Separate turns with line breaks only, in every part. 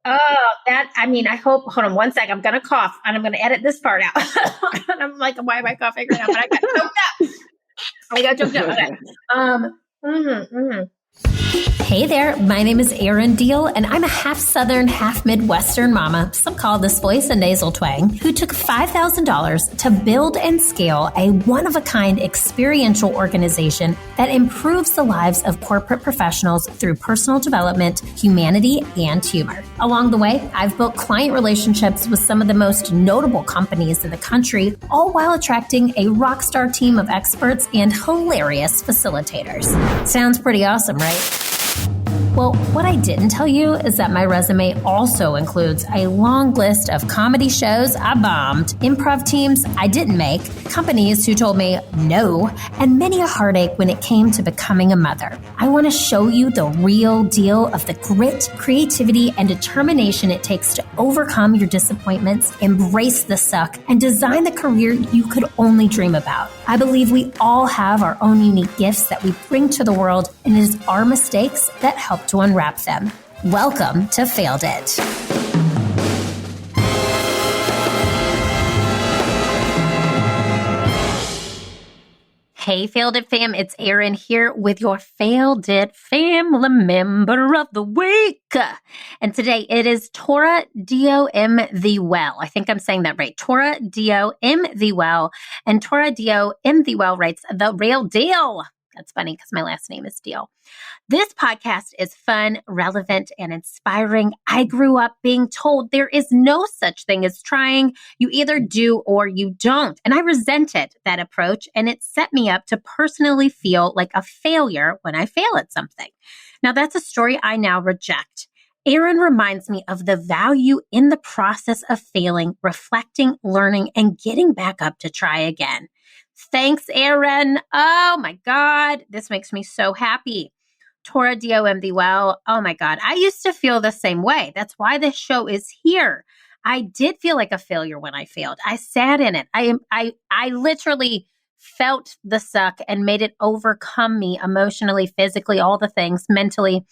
I hope, hold on one sec. I'm going to cough and I'm going to edit this part out. And I'm like, why am I coughing right now? But I got choked up. Okay.
Hey there, my name is Erin Deal, and I'm a half Southern, half Midwestern mama, some call this voice a nasal twang, who took $5,000 to build and scale a one-of-a-kind experiential organization that improves the lives of corporate professionals through personal development, humanity, and humor. Along the way, I've built client relationships with some of the most notable companies in the country, all while attracting a rock star team of experts and hilarious facilitators. Sounds pretty awesome, right? Well, what I didn't tell you is that my resume also includes a long list of comedy shows I bombed, improv teams I didn't make, companies who told me no, and many a heartache when it came to becoming a mother. I want to show you the real deal of the grit, creativity, and determination it takes to overcome your disappointments, embrace the suck, and design the career you could only dream about. I believe we all have our own unique gifts that we bring to the world, and it is our mistakes that help to unwrap them. Welcome to Failed It. Hey, Failed It fam, it's Erin here with your Failed It family member of the week. And today it is Tora D.O.M. The Well. I think I'm saying that right. Tora D.O.M. The Well. And Tora D.O.M. The Well writes, The Real Deal. That's funny because my last name is Deal. This podcast is fun, relevant, and inspiring. I grew up being told there is no such thing as trying. You either do or you don't. And I resented that approach, and it set me up to personally feel like a failure when I fail at something. Now, that's a story I now reject. Erin reminds me of the value in the process of failing, reflecting, learning, and getting back up to try again. Thanks, Erin. Oh my God. This makes me so happy. Tora D.O.M. The Well. Oh my God. I used to feel the same way. That's why this show is here. I did feel like a failure when I failed. I sat in it. I literally felt the suck and made it overcome me emotionally, physically, all the things, mentally.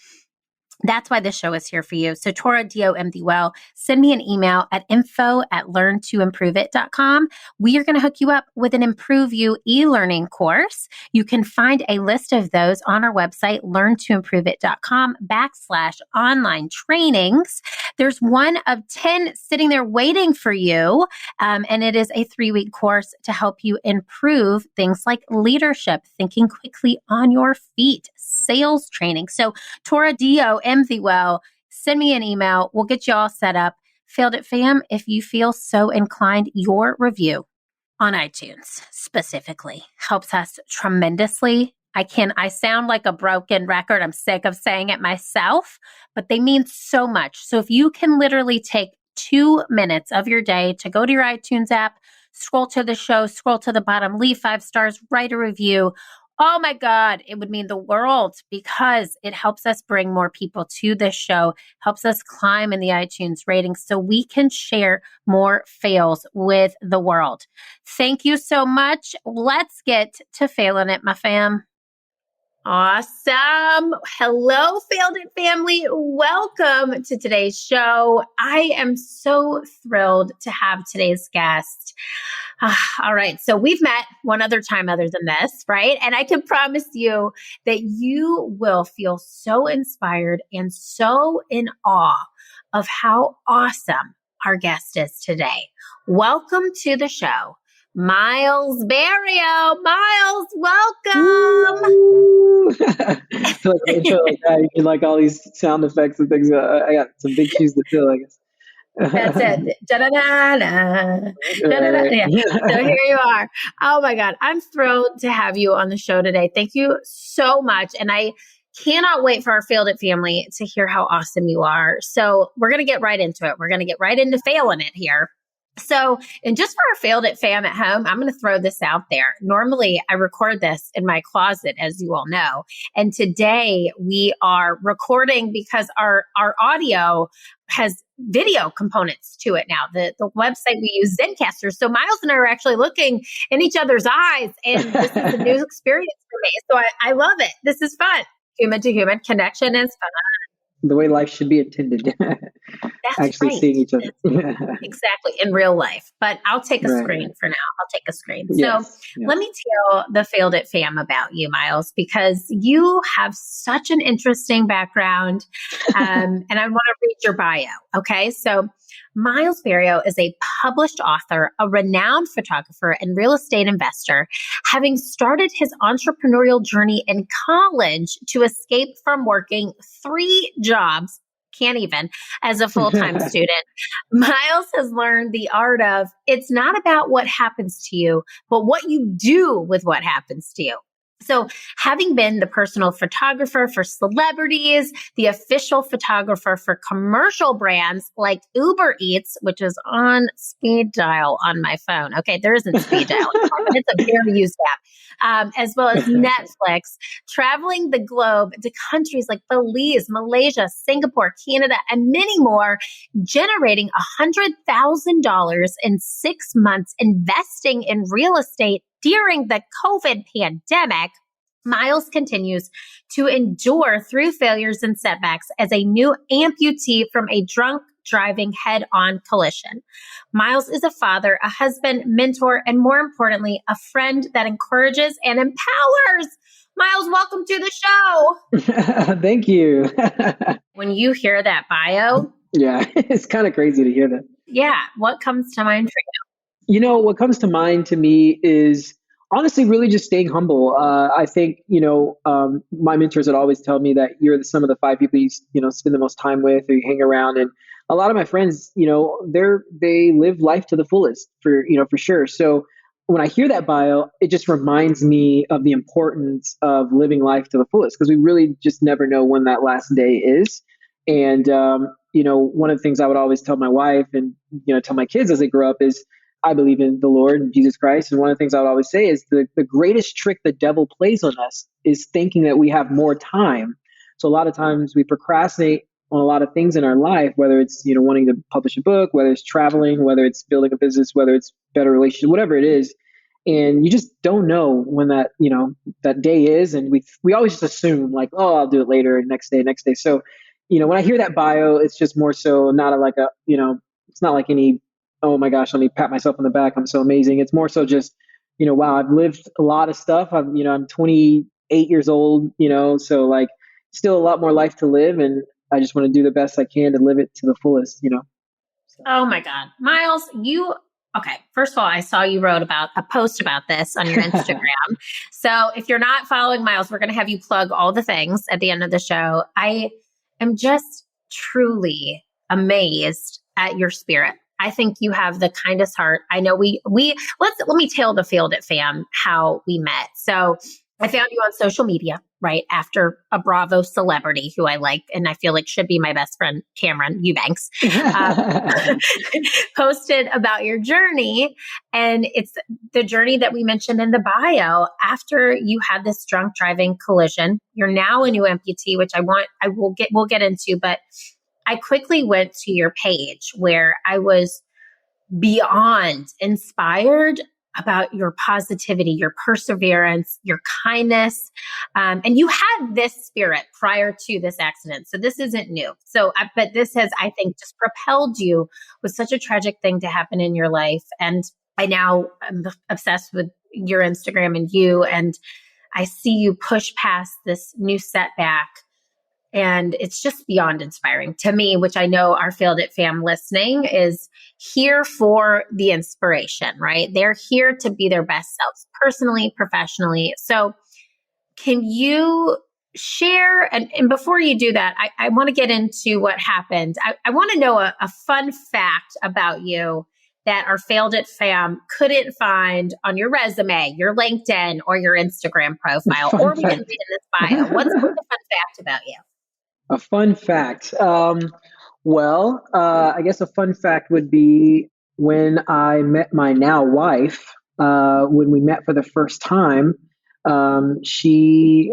That's why this show is here for you. So Tora D.O.M. The Well, send me an email at info@learntoimproveit.com. We are going to hook you up with an Improve You e-learning course. You can find a list of those on our website, learntoimproveit.com/online trainings. There's one of 10 sitting there waiting for you. And it is a 3-week course to help you improve things like leadership, thinking quickly on your feet, sales training. So Tora D.O.M. The Well, send me an email. We'll get you all set up. Failed It fam, if you feel so inclined, your review on iTunes specifically helps us tremendously. I sound like a broken record. I'm sick of saying it myself, but they mean so much. So if you can literally take 2 minutes of your day to go to your iTunes app, scroll to the show, scroll to the bottom, leave 5 stars, write a review. Oh my God, it would mean the world because it helps us bring more people to this show, helps us climb in the iTunes ratings so we can share more fails with the world. Thank you so much. Let's get to failing it, my fam. Awesome. Hello, Failed It family. Welcome to today's show. I am so thrilled to have today's guest. All right. So we've met one other time other than this, right? And I can promise you that you will feel so inspired and so in awe of how awesome our guest is today. Welcome to the show, Myles Berrio. Myles, welcome.
So intro like that, you can like all these sound effects and things. I got some big shoes to fill, I guess.
That's it. Da-da-da-da. Da-da-da. Yeah. So here you are. Oh my God. I'm thrilled to have you on the show today. Thank you so much. And I cannot wait for our Failed It family to hear how awesome you are. So we're going to get right into it. We're going to get right into failing it here. So, and just for our Failed It fam at home, I'm going to throw this out there. Normally, I record this in my closet, as you all know. And today we are recording because our audio has video components to it now. The website we use, Zencastr. So Myles and I are actually looking in each other's eyes, and this is a new experience for me. So I love it. This is fun. Human to human connection is fun.
The way life should be intended. actually
right.
seeing each other.
Exactly, in real life. But I'll take a
Right.
screen for now. I'll take a screen.
Yes.
So
Yes.
let me tell the Failed It fam about you, Myles, because you have such an interesting background. And I want to read your bio. Okay. So Myles Berrio is a published author, a renowned photographer, and real estate investor, having started his entrepreneurial journey in college to escape from working 3 jobs. Can't even, as a full-time student. Myles has learned the art of it's not about what happens to you, but what you do with what happens to you. So, having been the personal photographer for celebrities, the official photographer for commercial brands like Uber Eats, which is on speed dial on my phone. Okay, there isn't speed dial anymore, but it's a very used app, as well as Netflix, traveling the globe to countries like Belize, Malaysia, Singapore, Canada, and many more, generating $100,000 in 6 months investing in real estate during the COVID pandemic. Myles continues to endure through failures and setbacks as a new amputee from a drunk driving head-on collision. Myles is a father, a husband, mentor, and more importantly, a friend that encourages and empowers. Myles, welcome to the show.
Thank you.
When you hear that bio,
yeah, it's kind of crazy to hear that.
Yeah, what comes to mind for you?
You know, what comes to mind to me is honestly really just staying humble. I think, my mentors would always tell me that you're some of the 5 people you spend the most time with or you hang around. And a lot of my friends, they live life to the fullest for sure. So when I hear that bio, it just reminds me of the importance of living life to the fullest because we really just never know when that last day is. And, one of the things I would always tell my wife and, tell my kids as they grow up is I believe in the Lord and Jesus Christ. And one of the things I would always say is the greatest trick the devil plays on us is thinking that we have more time. So a lot of times we procrastinate on a lot of things in our life, whether it's, wanting to publish a book, whether it's traveling, whether it's building a business, whether it's better relationship, whatever it is. And you just don't know when that day is. And we always just assume like, oh, I'll do it later, next day. So, when I hear that bio, it's just more so not it's not like any, oh my gosh, let me pat myself on the back, I'm so amazing. It's more so just, wow, I've lived a lot of stuff. I'm 28 years old, so like still a lot more life to live. And I just want to do the best I can to live it to the fullest, So.
Oh my God. Myles, okay. First of all, I saw you wrote about a post about this on your Instagram. So if you're not following Myles, we're going to have you plug all the things at the end of the show. I am just truly amazed at your spirit. I think you have the kindest heart. I know let me tell the Failed It fam how we met. So I found you on social media, right? After a Bravo celebrity who I like and I feel like should be my best friend, Cameron Eubanks, posted about your journey. And it's the journey that we mentioned in the bio. After you had this drunk driving collision, you're now a new amputee, which we'll get into, but I quickly went to your page where I was beyond inspired about your positivity, your perseverance, your kindness. And you had this spirit prior to this accident. So this isn't new. But this has, I think, just propelled you with such a tragic thing to happen in your life. And I now am obsessed with your Instagram and you, and I see you push past this new setback. And it's just beyond inspiring to me, which I know our Failed It fam listening is here for the inspiration, right? They're here to be their best selves personally, professionally. So can you share, and before you do that, I want to get into what happened. I want to know a fun fact about you that our Failed It fam couldn't find on your resume, your LinkedIn, or your Instagram profile, or we didn't read in this bio. What's the fun fact about you?
A fun fact. I guess a fun fact would be when I met my now wife, when we met for the first time, she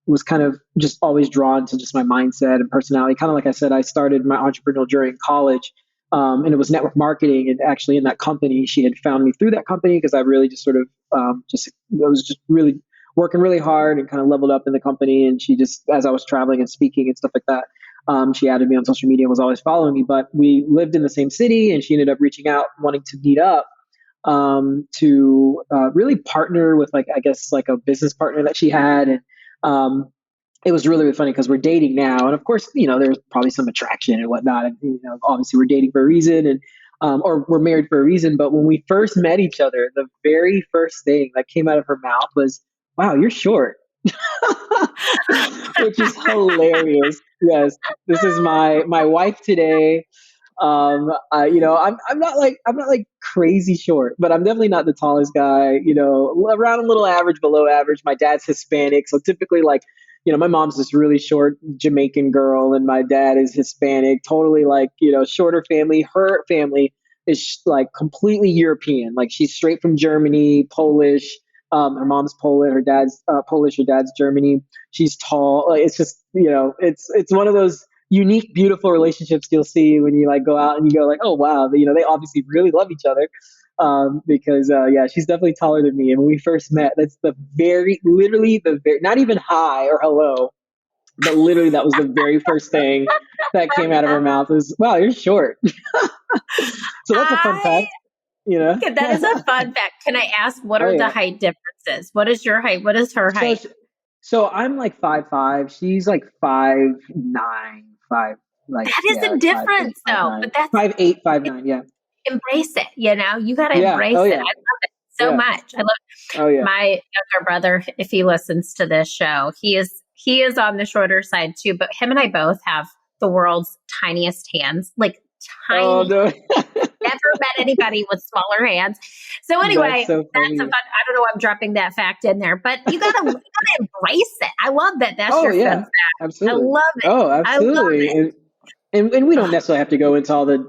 was kind of just always drawn to just my mindset and personality. Kind of like I said, I started my entrepreneurial journey in college, and it was network marketing. And actually in that company, she had found me through that company because I really just sort of I was just really working really hard and kind of leveled up in the company. And she just, as I was traveling and speaking and stuff like that, She added me on social media, was always following me, but we lived in the same city, and she ended up reaching out, wanting to meet up to really partner with, like, I guess, like a business partner that she had. And it was really, really funny because we're dating now. And of course, there's probably some attraction and whatnot. And, obviously we're dating for a reason, and or we're married for a reason. But when we first met each other, the very first thing that came out of her mouth was, "Wow, you're short." Which is hilarious. Yes, this is my wife today. I'm not like crazy short, but I'm definitely not the tallest guy. Around a little average, below average. My dad's Hispanic, so typically, like, my mom's this really short Jamaican girl, and my dad is Hispanic. Totally, like, shorter family. Her family is like completely European. Like, she's straight from Germany, Polish. Her mom's Polish, her dad's Polish, her dad's Germany. She's tall. Like, it's just, it's one of those unique, beautiful relationships you'll see when you, like, go out and you go, like, oh wow, they obviously really love each other. Because yeah, she's definitely taller than me. And when we first met, that's literally the very, not even hi or hello, but literally that was the very first thing that came out of her mouth was, "Wow, you're short." So that's a fun fact.
That is a fun fact. Can I ask, what are the height differences? What is your height? What is her height?
So I'm like 5'5". She's like 5'9", 5. Like,
that is a difference, 5'8", though.
5'9".
But that's
5'8", 5'9". Yeah.
Embrace it. You got to embrace it. I love it so much. I love my younger brother. If he listens to this show, he is on the shorter side too. But him and I both have the world's tiniest hands, like tiny.
Oh, no.
Never met anybody with smaller hands. So anyway, that's a fun. I don't know. I'm dropping that fact in there, but you gotta embrace it. I love that. That's your fun fact.
Absolutely.
I love it.
Oh, absolutely.
I love it.
And we don't necessarily have to go into all the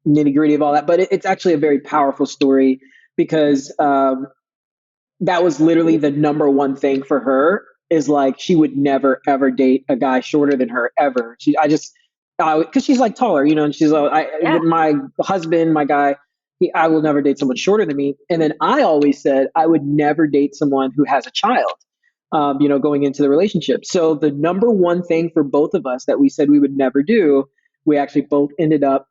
nitty gritty of all that, but it's actually a very powerful story because that was literally the number one thing for her. Is like, she would never ever date a guy shorter than her ever. Because she's like taller, and she's my husband, my guy, I will never date someone shorter than me. And then I always said I would never date someone who has a child, going into the relationship. So the number one thing for both of us that we said we would never do, we actually both ended up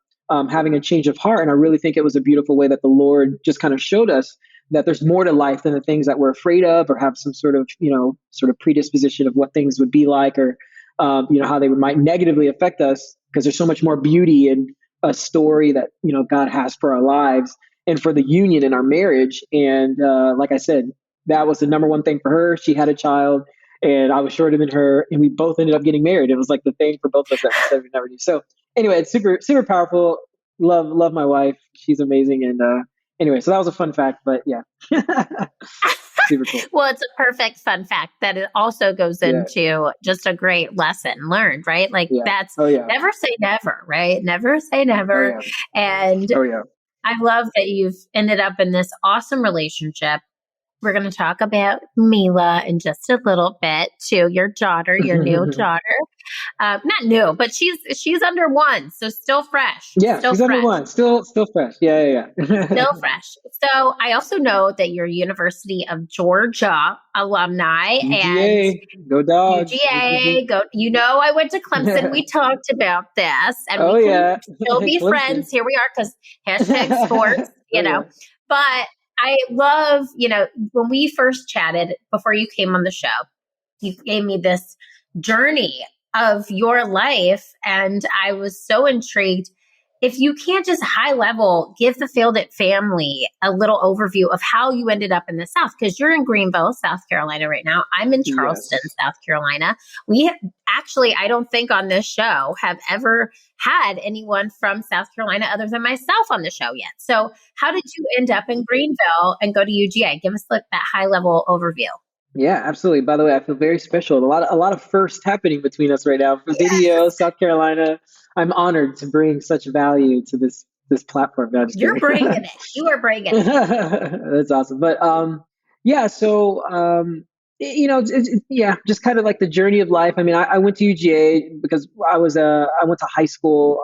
having a change of heart. And I really think it was a beautiful way that the Lord just kind of showed us that there's more to life than the things that we're afraid of or have some sort of predisposition of what things would be like, or how they might negatively affect us, because there's so much more beauty in a story that, God has for our lives and for the union in our marriage. And like I said, that was the number one thing for her. She had a child and I was shorter than her, and we both ended up getting married. It was like the thing for both of us that we said we'd never do. So anyway, it's super, super powerful. Love my wife. She's amazing. And anyway, so that was a fun fact, but yeah. Super cool.
Well, it's a perfect fun fact that it also goes into just a great lesson learned, right? Like that's never say never, right? Never say never.
Oh, yeah.
And I love that you've ended up in this awesome relationship. We're going to talk about Mila in just a little bit too. Your daughter, your new daughter. Not new, but she's under 1, so still fresh.
Yeah,
still
she's
fresh.
under 1, still fresh. Yeah.
Still fresh. So I also know that you're University of Georgia alumni.
UGA,
and
go Dogs.
UGA, go. I went to Clemson. We talked about this, and we can still be friends. Here we are, because hashtag sports. But I love, when we first chatted before you came on the show, you gave me this journey of your life. And I was so intrigued. If you can't just high level give the Failed It family a little overview of how you ended up in the South, because you're in Greenville, South Carolina right now. I'm in Charleston, South Carolina. We actually, I don't think on this show have ever had anyone from South Carolina other than myself on the show yet. So how did you end up in Greenville and go to UGA? Give us that high level overview.
Yeah, absolutely. By the way, I feel very special. A lot of firsts happening between us right now. For video, South Carolina. I'm honored to bring such value to this platform. No,
you're bringing it. You are bringing it.
That's awesome. But just kind of like the journey of life. I mean, I went to UGA because I went to high school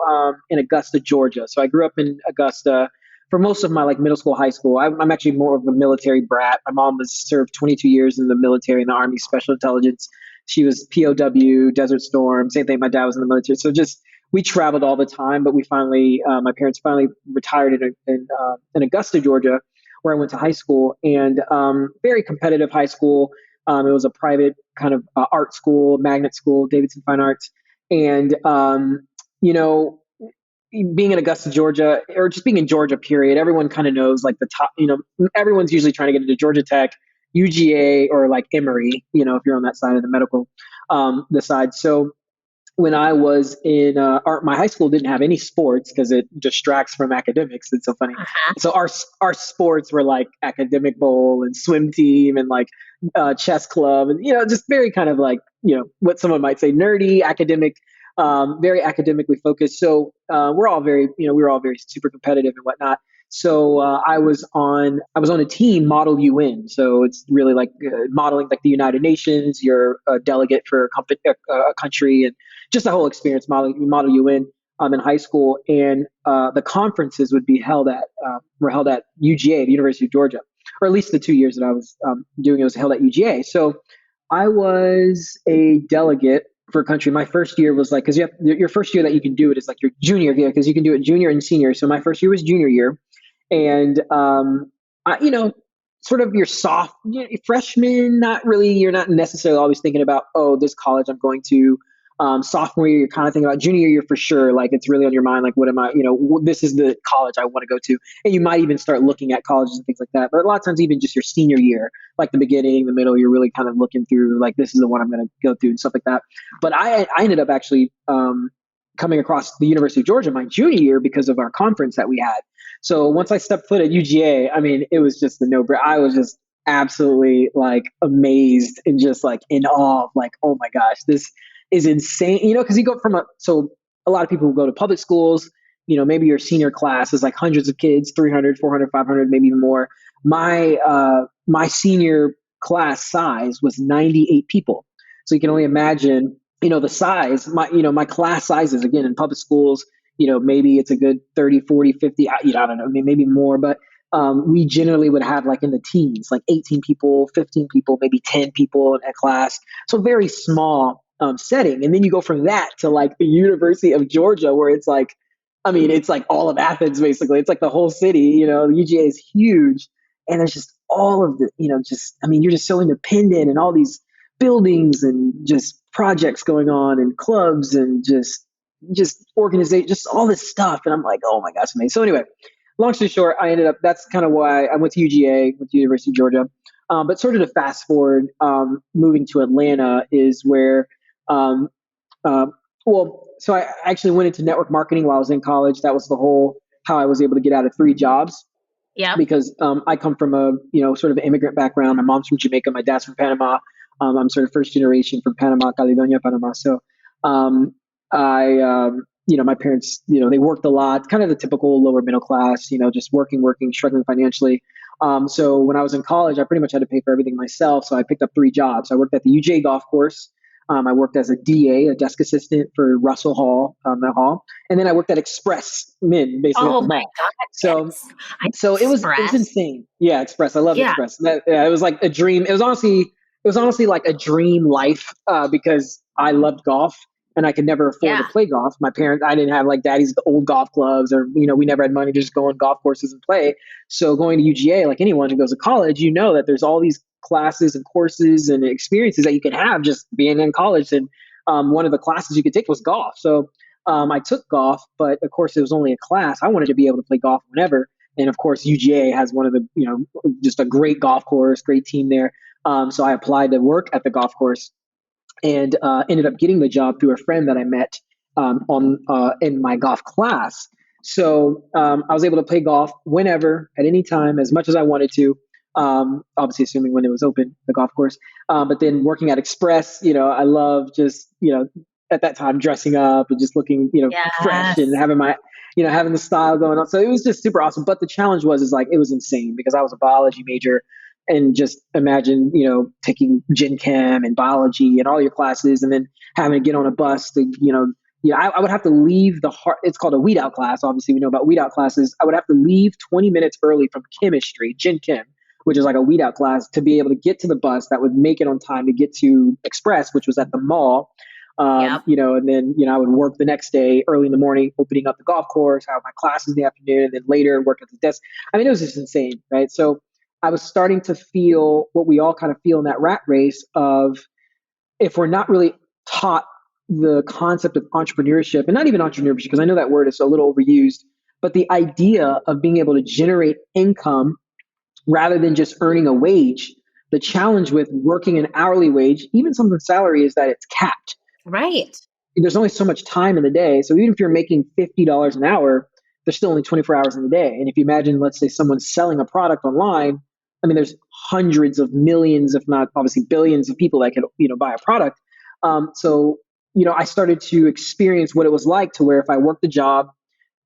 in Augusta, Georgia. So I grew up in Augusta for most of my middle school, high school. I'm actually more of a military brat. My mom served 22 years in the military, in the Army Special Intelligence She was POW, Desert Storm. Same thing. My dad was in the military. So just, we traveled all the time, but we finally, my parents finally retired in Augusta, Georgia, where I went to high school, and very competitive high school. It was a private kind of art school, magnet school, Davidson Fine Arts. And, you know, being in Augusta, Georgia, or just being in Georgia, period, everyone kind of knows like the top, everyone's usually trying to get into Georgia Tech, UGA, or like Emory, if you're on that side of the medical, the side. So when I was in art, my high school didn't have any sports because it distracts from academics. It's so funny.
Uh-huh.
So our sports were like academic bowl and swim team and like chess club, and just very kind of like what someone might say nerdy academic, very academically focused. So we're all very we were all very super competitive and whatnot. So I was on a team, Model UN. So it's really like modeling like the United Nations. You're a delegate for a country, and just the whole experience. Model UN in high school, and the conferences would be held at were held at UGA, the University of Georgia, or at least the 2 years that I was doing it was held at UGA. So I was a delegate for a country. My first year was like, because your first year that you can do it is like your junior year, because you can do it junior and senior. So my first year was junior year. And, sort of your freshman, not really, you're not necessarily always thinking about, oh, this college I'm going to. Sophomore year, you're kind of thinking about. Junior year for sure. Like it's really on your mind. Like, what am I, this is the college I want to go to. And you might even start looking at colleges and things like that. But a lot of times, even just your senior year, like the beginning, the middle, you're really kind of looking through, like, this is the one I'm going to go through and stuff like that. But I ended up actually coming across the University of Georgia my junior year because of our conference that we had. So once I stepped foot at UGA, I mean, it was just the no-brainer. I was just absolutely like amazed and just like in awe of like, oh my gosh, this is insane. Because you go from so a lot of people who go to public schools, maybe your senior class is like hundreds of kids, 300, 400, 500, maybe even more. My senior class size was 98 people. So you can only imagine, the size, my class sizes, again, in public schools, maybe it's a good 30, 40, 50, I don't know, maybe more, but we generally would have like in the teens, like 18 people, 15 people, maybe 10 people in a class. So very small setting. And then you go from that to like the University of Georgia, where it's like, it's like all of Athens, basically. It's like the whole city, the UGA is huge. And there's just all of the, you're just so independent, and all these buildings and just projects going on and clubs and just organization, just all this stuff. And I'm like, oh my gosh, amazing. So anyway, long story short, that's kind of why I went to UGA, with the University of Georgia. But sort of to fast forward, moving to Atlanta is where, so I actually went into network marketing while I was in college. That was how I was able to get out of 3 jobs.
Yeah.
Because I come from a, sort of immigrant background. My mom's from Jamaica. My dad's from Panama. I'm sort of first generation from Panama, Caledonia, Panama. So my parents, they worked a lot, kind of the typical lower middle class, just working, struggling financially. So when I was in college, I pretty much had to pay for everything myself. So I picked up 3 jobs. I worked at the UJ golf course. I worked as a DA, a desk assistant for Russell Hall, and then I worked at Express Min, basically.
Oh my God!
So it was insane. Yeah, Express. I love Express. It was like a dream. It was honestly like a dream life because I loved golf and I could never afford to play golf. My parents, I didn't have like daddy's old golf clubs, or we never had money to just go on golf courses and play. So going to UGA, like anyone who goes to college, that there's all these classes and courses and experiences that you can have just being in college. And one of the classes you could take was golf. So I took golf, but of course it was only a class. I wanted to be able to play golf whenever. And of course, UGA has one of the, just a great golf course, great team there. So I applied to work at the golf course and ended up getting the job through a friend that I met in my golf class. So I was able to play golf whenever, at any time, as much as I wanted to. Obviously assuming when it was open, the golf course. But then working at Express, I love just, at that time dressing up and just looking, fresh and having my, having the style going on. So it was just super awesome. But the challenge is like, it was insane because I was a biology major, and just imagine, taking Gen Chem and biology and all your classes, and then having to get on a bus to, I would have to leave it's called a weed out class. Obviously we know about weed out classes. I would have to leave 20 minutes early from chemistry, Gen Chem, which is like a weed out class, to be able to get to the bus that would make it on time to get to Express, which was at the mall.
Yep.
And then, I would work the next day early in the morning, opening up the golf course, have my classes in the afternoon, and then later work at the desk. I mean, it was just insane, right? So I was starting to feel what we all kind of feel in that rat race of, if we're not really taught the concept of entrepreneurship, and not even entrepreneurship, because I know that word is a little overused, but the idea of being able to generate income rather than just earning a wage. The challenge with working an hourly wage, even something salary, is that it's capped.
Right.
There's only so much time in the day. So even if you're making $50 an hour, there's still only 24 hours in the day. And if you imagine, let's say someone's selling a product online, I mean, there's hundreds of millions, if not obviously billions of people that could, buy a product. So, I started to experience what it was like to where if I worked the job,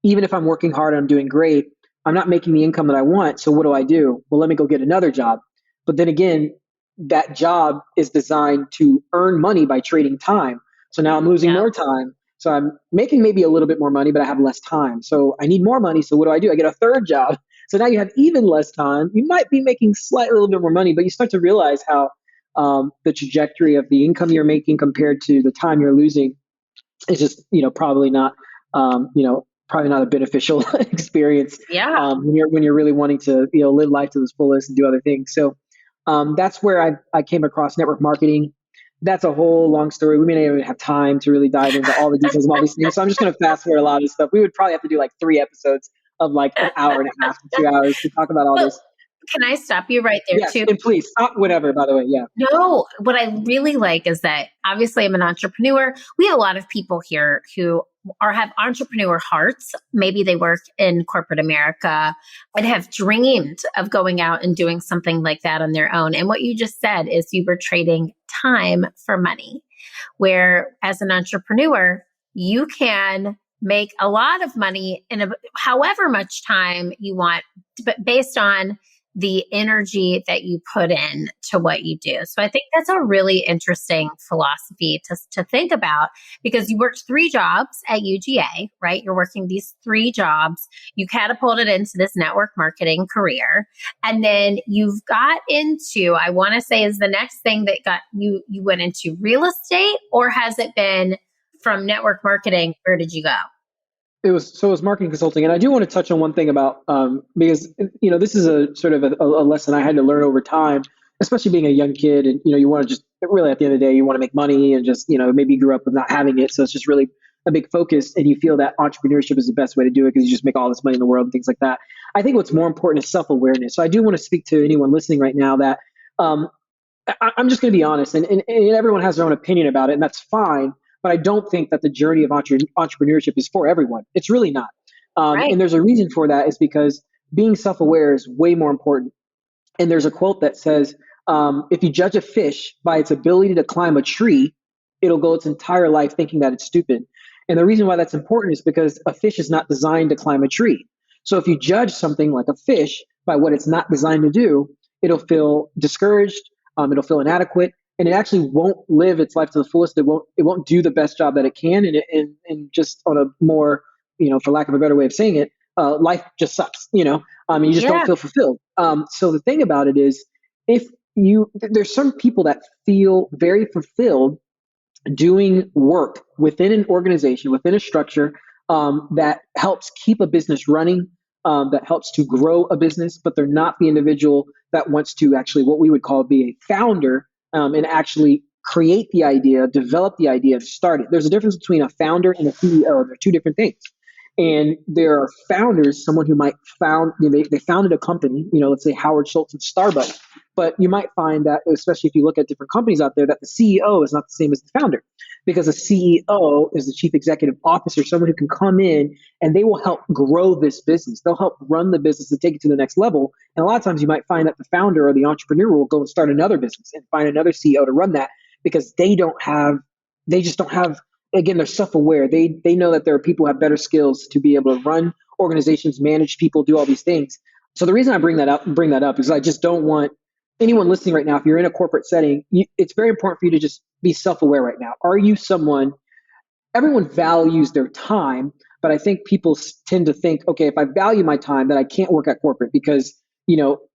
even if I'm working hard and I'm doing great, I'm not making the income that I want. So what do? Well, let me go get another job. But then again, that job is designed to earn money by trading time. So now I'm losing more time. So I'm making maybe a little bit more money, but I have less time. So I need more money. So what do? I get a third job. So now you have even less time. You might be making slightly a little bit more money, but you start to realize how the trajectory of the income you're making compared to the time you're losing is just, probably not, probably not a beneficial experience.
Yeah.
When you're really wanting to, live life to the fullest and do other things. So that's where I came across network marketing. That's a whole long story. We may not even have time to really dive into all the details of all these things. So I'm just going to fast forward a lot of this stuff. We would probably have to do like 3 episodes of like an hour and a half to 2 hours to talk about all this.
Can I stop you right there
Yes,
too?
and please stop whatever, by the way. Yeah.
No, what I really like is that obviously I'm an entrepreneur. We have a lot of people here who have entrepreneur hearts. Maybe they work in corporate America and have dreamed of going out and doing something like that on their own. And what you just said is you were trading time for money, where as an entrepreneur, you can make a lot of money in however much time you want, but based on the energy that you put in to what you do. So I think that's a really interesting philosophy to think about, because you worked 3 jobs at UGA, right? You're working these 3 jobs. You catapulted into this network marketing career. And then you've got into, I want to say, is the next thing that got you went into real estate, or has it been from network marketing? Where did you go?
It was marketing consulting. And I do want to touch on one thing about, because, this is a sort of a lesson I had to learn over time, especially being a young kid. And, you want to just really, at the end of the day, you want to make money and just, maybe you grew up with not having it. So it's just really a big focus. And you feel that entrepreneurship is the best way to do it because you just make all this money in the world and things like that. I think what's more important is self-awareness. So I do want to speak to anyone listening right now that I'm just going to be honest, and everyone has their own opinion about it, and that's fine. But I don't think that the journey of entrepreneurship is for everyone. It's really not.
Right.
And there's a reason for that, is because being self-aware is way more important. And there's a quote that says, if you judge a fish by its ability to climb a tree, it'll go its entire life thinking that it's stupid. And the reason why that's important is because a fish is not designed to climb a tree. So if you judge something like a fish by what it's not designed to do, it'll feel discouraged, it'll feel inadequate, and it actually won't live its life to the fullest. It won't do the best job that it can. And just on a more, for lack of a better way of saying it, life just sucks, you just don't feel fulfilled. So the thing about it is, there's some people that feel very fulfilled doing work within an organization, within a structure, that helps keep a business running, that helps to grow a business, but they're not the individual that wants to actually, what we would call, be a founder, and actually create the idea, develop the idea, start it. There's a difference between a founder and a CEO. They're 2 different things. And there are founders, someone who might they founded a company, let's say Howard Schultz and Starbucks. But you might find that, especially if you look at different companies out there, that the CEO is not the same as the founder, because a CEO is the chief executive officer, someone who can come in and they will help grow this business. They'll help run the business and take it to the next level. And a lot of times you might find that the founder or the entrepreneur will go and start another business and find another CEO to run that, because they just don't have, again, they're self-aware. They know that there are people who have better skills to be able to run organizations, manage people, do all these things. So the reason I bring that up is I just don't want anyone listening right now, if you're in a corporate setting, it's very important for you to just be self-aware right now. Are you someone, everyone values their time, but I think people tend to think, okay, if I value my time, then I can't work at corporate because,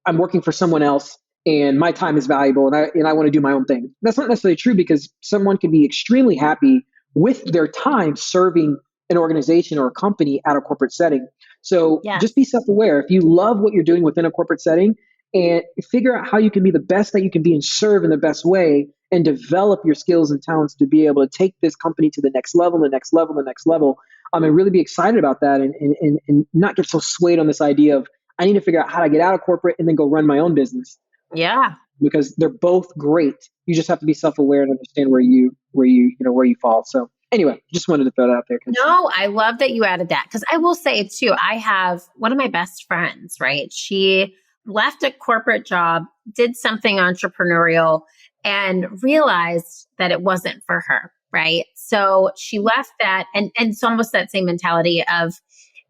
I'm working for someone else and my time is valuable and I want to do my own thing. That's not necessarily true, because someone can be extremely happy with their time serving an organization or a company at a corporate setting. So
Yeah.
just be self-aware. If you love what you're doing within a corporate setting, and figure out how you can be the best that you can be and serve in the best way, and develop your skills and talents to be able to take this company to the next level, the next level, the next level. And really be excited about that, and not get so swayed on this idea of, I need to figure out how to get out of corporate and then go run my own business.
Yeah.
Because they're both great. You just have to be self-aware and understand where you fall. So anyway, just wanted to throw that out there.
No, I love that you added that, because I will say it too. I have one of my best friends, right? She left a corporate job, did something entrepreneurial, and realized that it wasn't for her, right? So she left that, and it's almost that same mentality of,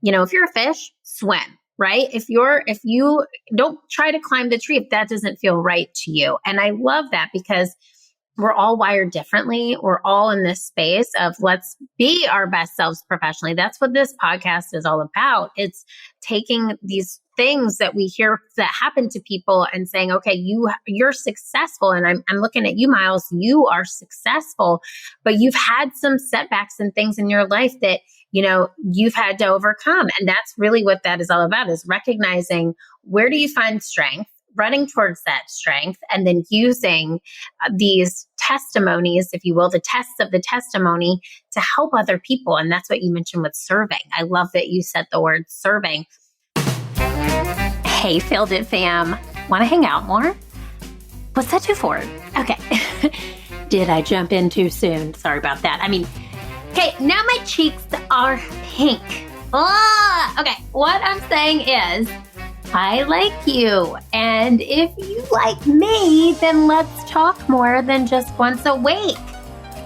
if you're a fish, swim, right? If you don't try to climb the tree if that doesn't feel right to you. And I love that, because we're all wired differently. We're all in this space of let's be our best selves professionally. That's what this podcast is all about. It's taking these things that we hear that happen to people and saying, okay, you're successful. And I'm looking at you, Myles, you are successful, but you've had some setbacks and things in your life that, you've had to overcome. And that's really what that is all about, is recognizing, where do you find strength, running towards that strength, and then using these testimonies, if you will, the tests of the testimony to help other people. And that's what you mentioned with serving. I love that you said the word serving.
Hey, Failed It fam. Want to hang out more? What's that 2 for? Okay. Did I jump in too soon? Sorry about that. Okay, now my cheeks are pink. Okay, what I'm saying is, I like you. And if you like me, then let's talk more than just once a week.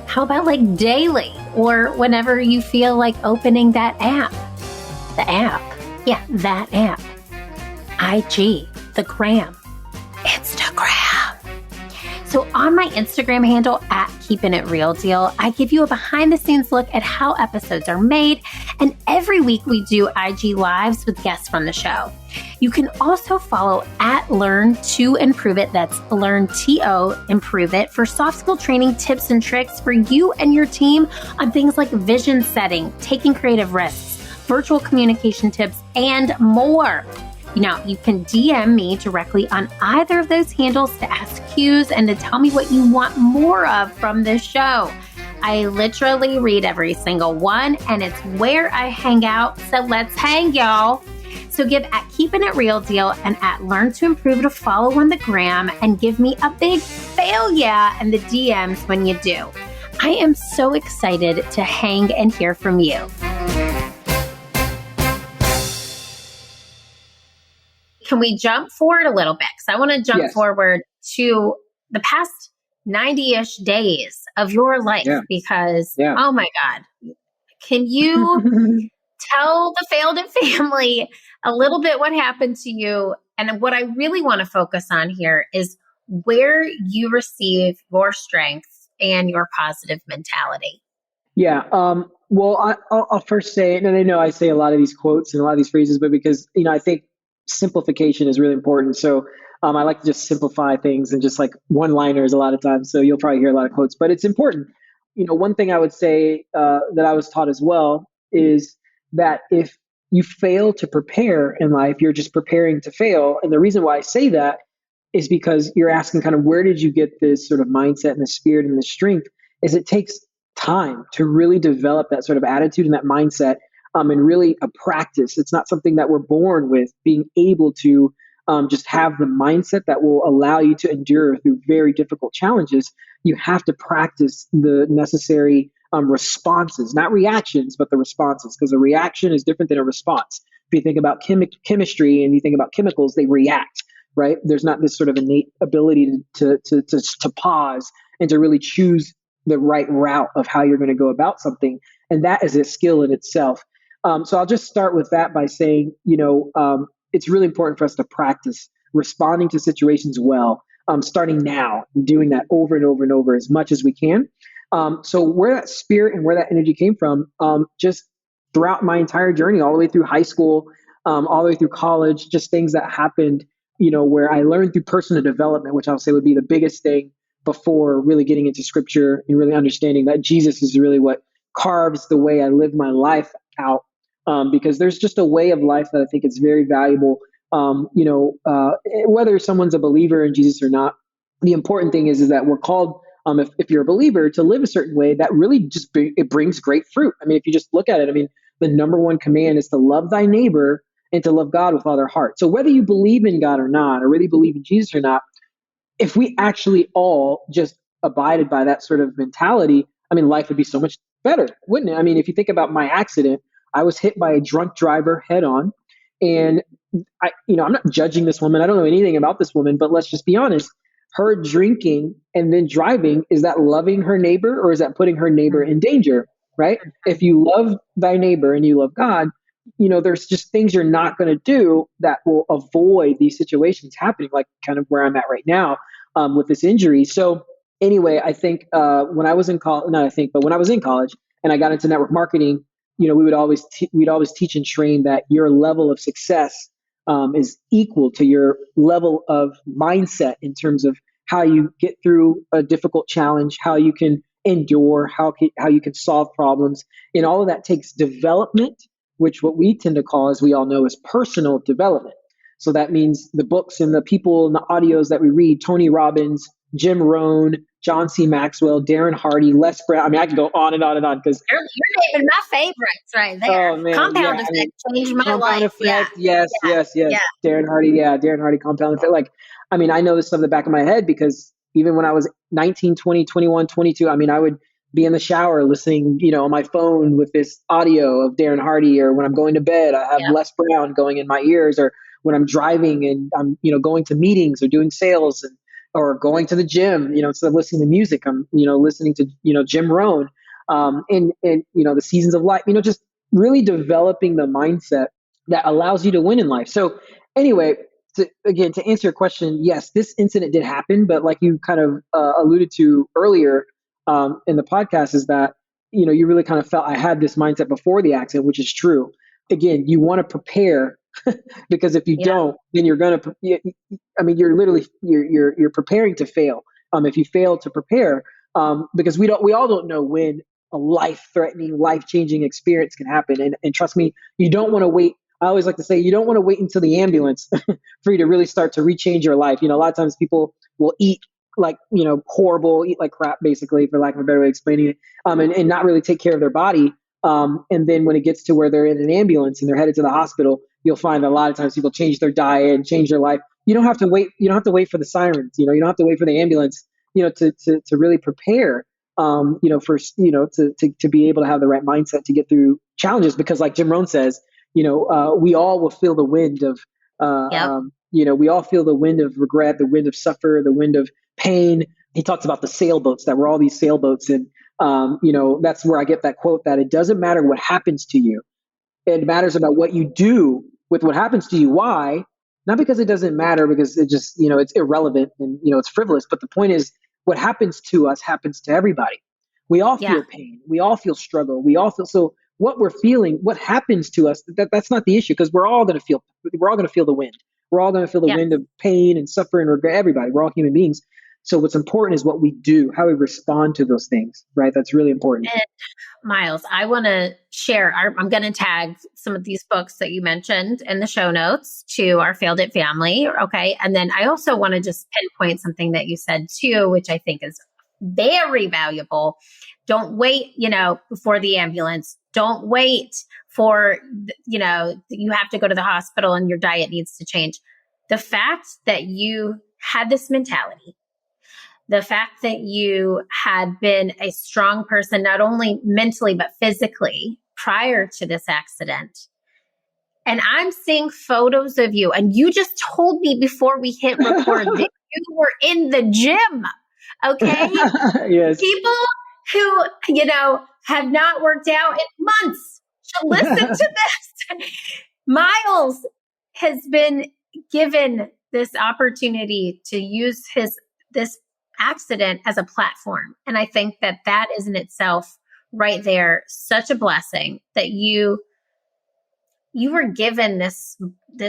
How about like daily, or whenever you feel like opening that app? The app. Yeah, that app. IG, the gram, Instagram. So on my Instagram handle at Keeping It Real Deal, I give you a behind the scenes look at how episodes are made. And every week we do IG lives with guests from the show. You can also follow at Learn to Improve It. That's Learn to Improve It for soft skill training tips and tricks for you and your team on things like vision setting, taking creative risks, virtual communication tips, and more. You can DM me directly on either of those handles to ask cues and to tell me what you want more of from this show. I literally read every single one, and it's where I hang out. So let's hang, y'all. So give at Keeping It Real Deal and at Learn to Improve It a follow on the gram, and give me a big fail yeah in the DMs when you do. I am so excited to hang and hear from you.
Can we jump forward a little bit? Because I want to jump forward to the past 90-ish days of your life, because, oh my God, can you tell the Failed It family a little bit what happened to you? And what I really want to focus on here is where you receive your strength and your positive mentality.
Yeah. Well, I'll first say, and I know I say a lot of these quotes and a lot of these phrases, but because, I think simplification is really important. So I like to just simplify things and just like one-liners a lot of times. So you'll probably hear a lot of quotes, but it's important. One thing I would say that I was taught as well is that if you fail to prepare in life, you're just preparing to fail. And the reason why I say that is because you're asking kind of, where did you get this sort of mindset and the spirit and the strength? Is it takes time to really develop that sort of attitude and that mindset. And really a practice. It's not something that we're born with, being able to just have the mindset that will allow you to endure through very difficult challenges. You have to practice the necessary responses, not reactions, but the responses, because a reaction is different than a response. If you think about chemistry and you think about chemicals, they react, right? There's not this sort of innate ability to pause and to really choose the right route of how you're going to go about something. And that is a skill in itself. So I'll just start with that by saying, it's really important for us to practice responding to situations well, starting now, doing that over and over and over as much as we can. So where that spirit and where that energy came from, just throughout my entire journey, all the way through high school, all the way through college, just things that happened, where I learned through personal development, which I'll say would be the biggest thing before really getting into scripture and really understanding that Jesus is really what carves the way I live my life out. Because there's just a way of life that I think is very valuable. Whether someone's a believer in Jesus or not, the important thing is that we're called, if you're a believer, to live a certain way that really it brings great fruit. I mean, if you just look at it, I mean, the number one command is to love thy neighbor and to love God with all their heart. So whether you believe in God or not, or really believe in Jesus or not, if we actually all just abided by that sort of mentality, I mean, life would be so much better, wouldn't it? I mean, if you think about my accident, I was hit by a drunk driver head on. And I'm not judging this woman. I don't know anything about this woman, but let's just be honest. Her drinking and then driving, is that loving her neighbor, or is that putting her neighbor in danger? Right? If you love thy neighbor and you love God, there's just things you're not going to do that will avoid these situations happening, like kind of where I'm at right now with this injury. So anyway, I think when I was in college, but when I was in college and I got into network marketing, we would always we'd always teach and train that your level of success is equal to your level of mindset in terms of how you get through a difficult challenge, how you can endure, how you can solve problems. And all of that takes development, which what we tend to call, as we all know, is personal development. So that means the books and the people and the audios that we read, Tony Robbins, Jim Rohn, John C. Maxwell, Darren Hardy, Les Brown. I mean, I can go on and on and on because
you're naming my favorites right there.
Oh man,
Compound Effect changed my
Compound
life.
Effect, yes. Darren Hardy, Compound Effect. Like, I mean, I know this stuff in the back of my head because even when I was 19, 20, 21, 22, I mean, I would be in the shower listening, on my phone with this audio of Darren Hardy, or when I'm going to bed, I have Les Brown going in my ears, or when I'm driving and I'm, going to meetings or doing sales or going to the gym, instead of listening to music, I'm, listening to, Jim Rohn, and the seasons of life, just really developing the mindset that allows you to win in life. So anyway, to answer your question, yes, this incident did happen, but like you kind of alluded to earlier in the podcast, is that, you really kind of felt I had this mindset before the accident, which is true. Again, you want to prepare because if you don't, then you're going to, you're literally, you're preparing to fail. If you fail to prepare, because we all don't know when a life-threatening, life-changing experience can happen. And trust me, you don't want to wait. I always like to say, you don't want to wait until the ambulance for you to really start to rechange your life. A lot of times people will eat like, eat like crap, basically, for lack of a better way of explaining it, and not really take care of their body. And then when it gets to where they're in an ambulance and they're headed to the hospital, you'll find that a lot of times people change their diet and change their life. You don't have to wait. You don't have to wait for the sirens. You don't have to wait for the ambulance, to really prepare, to be able to have the right mindset to get through challenges. Because like Jim Rohn says, we all will feel the wind of, we all feel the wind of regret, the wind of suffer, the wind of pain. He talks about the sailboats, that we're all these sailboats. And, that's where I get that quote that it doesn't matter what happens to you. It matters about what you do with what happens to you. Why? Not because it doesn't matter, because it just, it's irrelevant and, it's frivolous. But the point is, what happens to us happens to everybody. We all feel pain. We all feel struggle. We all feel, so what we're feeling, what happens to us, that's not the issue, because we're all going to feel the wind. We're all going to feel the wind of pain and suffering and regret. Everybody, we're all human beings. So what's important is what we do, how we respond to those things, right? That's really important.
And Myles, I want to share, I'm going to tag some of these books that you mentioned in the show notes to our Failed It family. Okay. And then I also want to just pinpoint something that you said too, which I think is very valuable. Don't wait, before the ambulance. Don't wait for, you have to go to the hospital and your diet needs to change. The fact that you had this mentality, the fact that you had been a strong person, not only mentally, but physically prior to this accident. And I'm seeing photos of you, and you just told me before we hit record that you were in the gym. Okay.
Yes.
People who, have not worked out in months should listen to this. Myles has been given this opportunity to use this accident as a platform. And I think that is in itself right there such a blessing that you were given this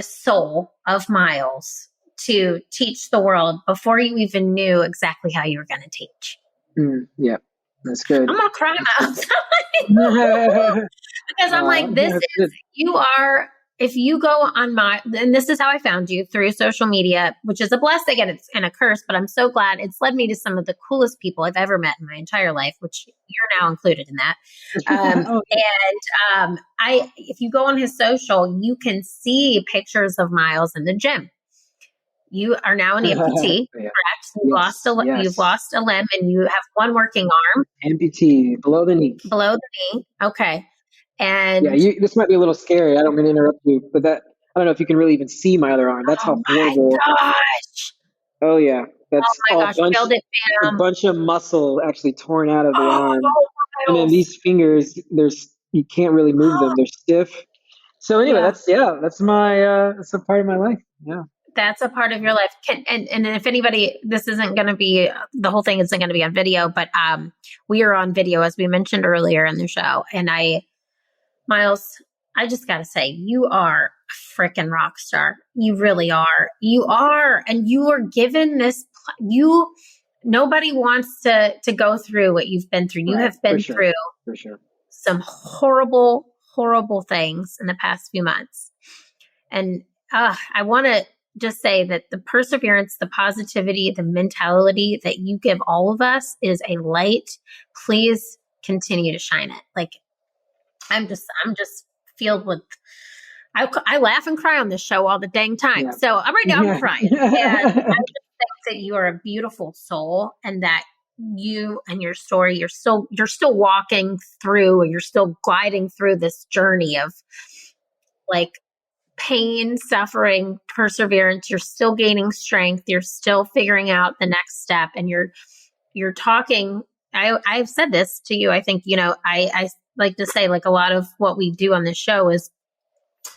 soul of Myles to teach the world before you even knew exactly how you were going to teach.
Yeah, that's good.
I'm going to cry now. Because I'm like, you are, if you go on and this is how I found you, through social media, which is a blessing and a curse, but I'm so glad it's led me to some of the coolest people I've ever met in my entire life, which you're now included in that. If you go on his social, you can see pictures of Myles in the gym. You are now an amputee, correct? You've lost a limb and you have one working arm.
Amputee, below the knee.
Below the knee. Okay. And
this might be a little scary. I don't mean to interrupt you, but I don't know if you can really even see my other arm. That's how horrible.
Gosh.
Oh yeah. That's
a
bunch of muscle actually torn out of the arm. And then these fingers, you can't really move them. They're stiff. So anyway, that's a part of my life. Yeah.
That's a part of your life. And if anybody, this isn't going to be, the whole thing isn't going to be on video, but we are on video, as we mentioned earlier in the show. And Myles, I just got to say, you are a freaking rock star. You really are. You are. And you are given this, nobody wants to go through what you've been through. You have been through some horrible, horrible things in the past few months. And I want to just say that the perseverance, the positivity, the mentality that you give all of us is a light. Please continue to shine it. Like, I'm just filled with, I laugh and cry on this show all the dang time. Yeah. So right now I'm crying. And I just think that you are a beautiful soul, and that you and your story, you're still walking through, and you're still gliding through this journey of like pain, suffering, perseverance. You're still gaining strength. You're still figuring out the next step, and you're talking. I've said this to you. I think, I like to say, like, a lot of what we do on this show is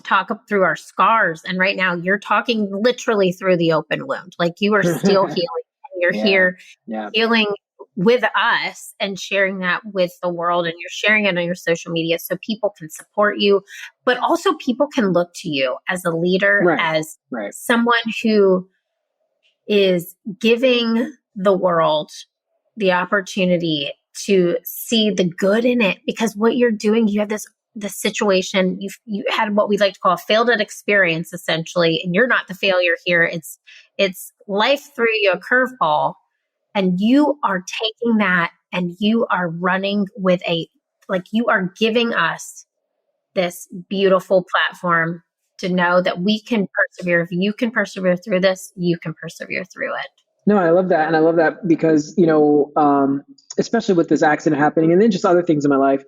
talk up through our scars. And right now you're talking literally through the open wound. Like, you are still healing. And you're here healing with us and sharing that with the world. And you're sharing it on your social media so people can support you, but also people can look to you as a leader, as someone who is giving the world the opportunity to see the good in it. Because what you're doing, you have this situation, you had what we like to call a failed at experience, essentially, and you're not the failure here. It's life threw you a curveball, and you are taking that and you are running with you are giving us this beautiful platform to know that we can persevere. If you can persevere through this, you can persevere through it.
No, I love that. And I love that because, especially with this accident happening and then just other things in my life,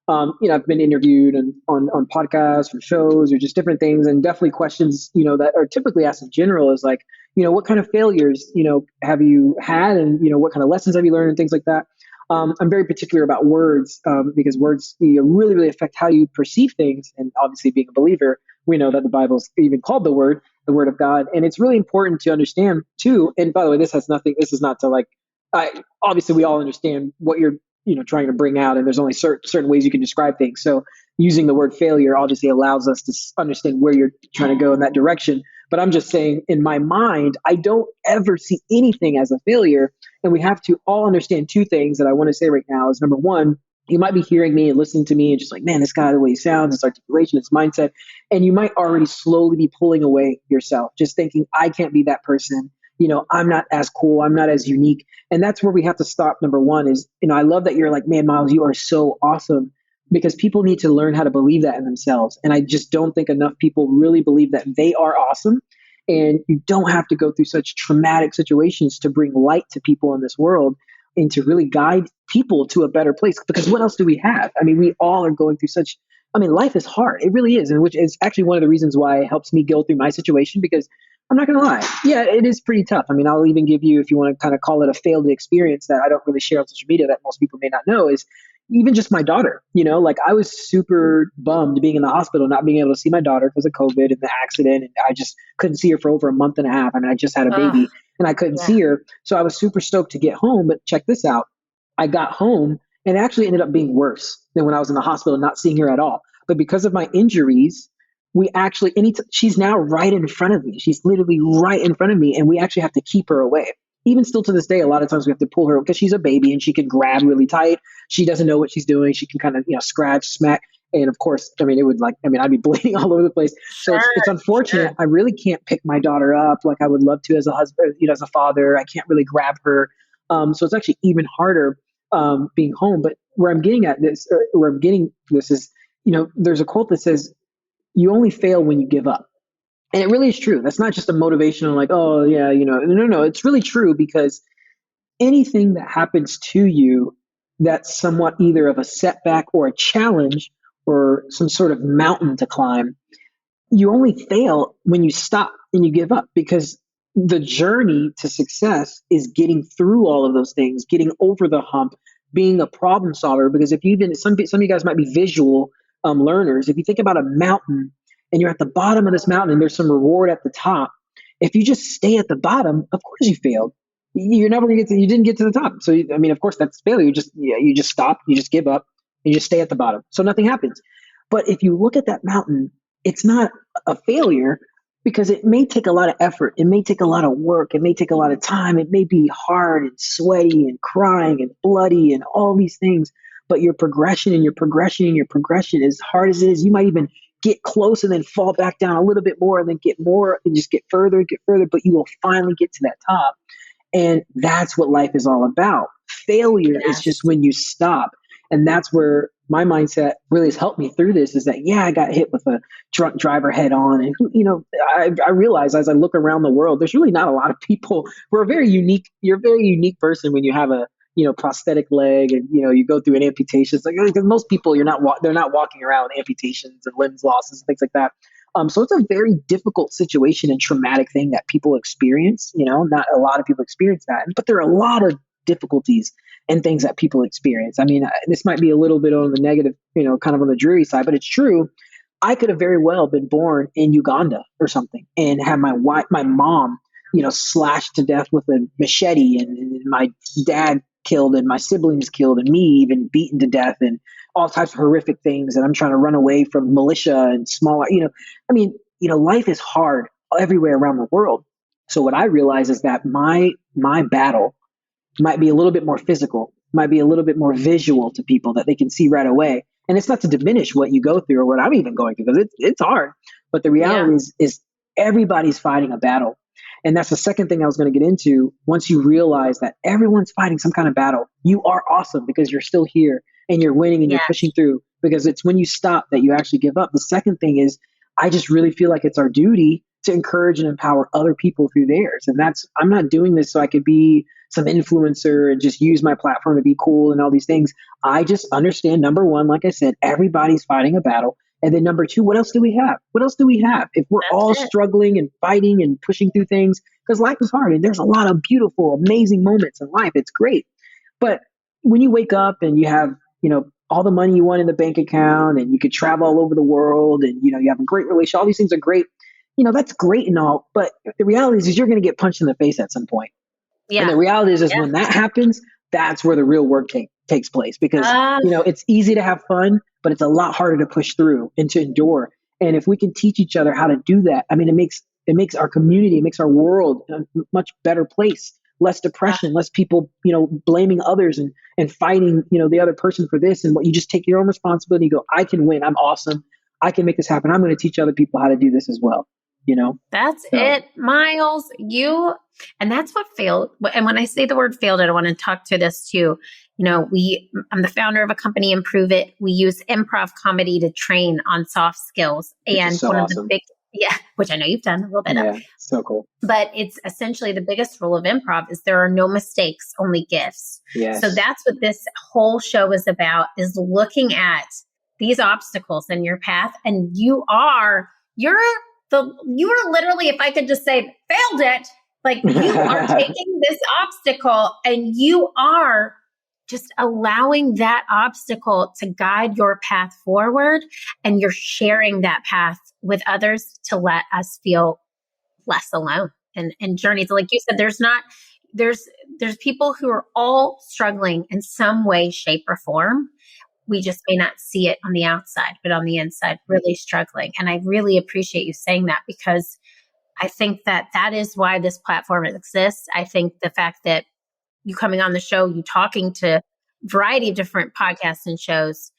I've been interviewed on podcasts or shows or just different things, and definitely questions, that are typically asked in general is like, what kind of failures, have you had, and, what kind of lessons have you learned and things like that. I'm very particular about words because words really, really affect how you perceive things. And obviously, being a believer, we know that the Bible's even called the Word of God. And it's really important to understand too. And by the way, this is not to obviously we all understand what you're, trying to bring out. And there's only certain ways you can describe things. So using the word failure obviously allows us to understand where you're trying to go in that direction. But I'm just saying, in my mind, I don't ever see anything as a failure. And we have to all understand two things that I want to say right now is, number one, you might be hearing me and listening to me and just like, man, this guy, the way he sounds, his articulation, his mindset. And you might already slowly be pulling away yourself, just thinking, I can't be that person. I'm not as cool. I'm not as unique. And that's where we have to stop. Number one is, I love that you're like, man, Myles, you are so awesome, because people need to learn how to believe that in themselves. And I just don't think enough people really believe that they are awesome. And you don't have to go through such traumatic situations to bring light to people in this world and to really guide people to a better place. Because what else do we have? I mean, we all are going through life is hard. It really is. And which is actually one of the reasons why it helps me go through my situation, because I'm not going to lie. Yeah, it is pretty tough. I mean, I'll even give you, if you want to kind of call it a failed experience that I don't really share on social media that most people may not know, is even just my daughter. I was super bummed being in the hospital, not being able to see my daughter because of COVID and the accident. And I just couldn't see her for over a month and a half. I mean, I just had a baby and I couldn't see her. So I was super stoked to get home. But check this out. I got home and it actually ended up being worse than when I was in the hospital, not seeing her at all. But because of my injuries, she's now right in front of me. She's literally right in front of me, and we actually have to keep her away. Even still to this day, a lot of times we have to pull her because she's a baby and she can grab really tight. She doesn't know what she's doing. She can kind of, scratch, smack. And of course, I'd be bleeding all over the place. So it's unfortunate. Sure. I really can't pick my daughter up like I would love to as a husband, as a father. I can't really grab her. So it's actually even harder being home. But where I'm getting this is, there's a quote that says, you only fail when you give up. And it really is true. That's not just a motivational like, oh yeah, no. It's really true, because anything that happens to you that's somewhat either of a setback or a challenge or some sort of mountain to climb, you only fail when you stop and you give up, because the journey to success is getting through all of those things, getting over the hump, being a problem solver. Because if you even, some of you guys might be visual learners. If you think about a mountain and you're at the bottom of this mountain and there's some reward at the top, if you just stay at the bottom, of course you failed. You're never going to you didn't get to the top. So, of course that's failure. You just stop, you just give up, and you just stay at the bottom. So nothing happens. But if you look at that mountain, it's not a failure, because it may take a lot of effort. It may take a lot of work. It may take a lot of time. It may be hard and sweaty and crying and bloody and all these things. But your progression, as hard as it is, you might even get close and then fall back down a little bit more and then get more and just get further, but you will finally get to that top. And that's what life is all about. Failure is just when you stop. And that's where my mindset really has helped me through this, is that, I got hit with a drunk driver head on. And, I realize as I look around the world, there's really not a lot of people. You're a very unique person when you have a, prosthetic leg and, you go through an amputation. It's like, because most people, they're not walking around with amputations and limbs losses and things like that. So it's a very difficult situation and traumatic thing that people experience. Not a lot of people experience that, but there are a lot of difficulties and things that people experience. I mean, this might be a little bit on the negative, kind of on the dreary side, but it's true. I could have very well been born in Uganda or something and had my mom, slashed to death with a machete, and my dad killed and my siblings killed and me even beaten to death and all types of horrific things. And I'm trying to run away from militia and small, life is hard everywhere around the world. So what I realize is that my battle might be a little bit more physical, might be a little bit more visual to people that they can see right away. And it's not to diminish what you go through or what I'm even going through, because it's hard. But the reality is everybody's fighting a battle. And that's the second thing I was going to get into. Once you realize that everyone's fighting some kind of battle, you are awesome because you're still here and you're winning and you're pushing through, because it's when you stop that you actually give up. The second thing is, I just really feel like it's our duty to encourage and empower other people through theirs. And I'm not doing this so I could be some influencer and just use my platform to be cool and all these things. I just understand, number one, like I said, everybody's fighting a battle. And then number two, what else do we have? If we're all struggling and fighting and pushing through things, because life is hard and there's a lot of beautiful, amazing moments in life. It's great. But when you wake up and you have, all the money you want in the bank account and you could travel all over the world and, you have a great relationship, all these things are great. That's great and all. But the reality is you're going to get punched in the face at some point. Yeah. And the reality is when that happens, that's where the real work takes place, because, it's easy to have fun, but it's a lot harder to push through and to endure. And if we can teach each other how to do that, I mean, it makes our community, it makes our world a much better place, less depression, less people, blaming others and fighting, the other person for this. And what you just take your own responsibility, you go, I can win. I'm awesome. I can make this happen. I'm going to teach other people how to do this as well.
That's it, Myles. And that's what failed. And when I say the word failed, I want to talk to this too. I'm the founder of a company, Improve It. We use improv comedy to train on soft skills. And
so
one
awesome.
of the which I know you've done a little bit of.
So cool.
But it's essentially the biggest rule of improv is there are no mistakes, only gifts.
Yes.
So that's what this whole show is about, is looking at these obstacles in your path. And you're literally, if I could just say, failed it. Like, you are taking this obstacle and you are just allowing that obstacle to guide your path forward. And you're sharing that path with others to let us feel less alone and journeys. Like you said, there's people who are all struggling in some way, shape, or form. We just may not see it on the outside, but on the inside, really struggling. And I really appreciate you saying that, because I think that is why this platform exists. I think the fact that you coming on the show, you talking to a variety of different podcasts and shows,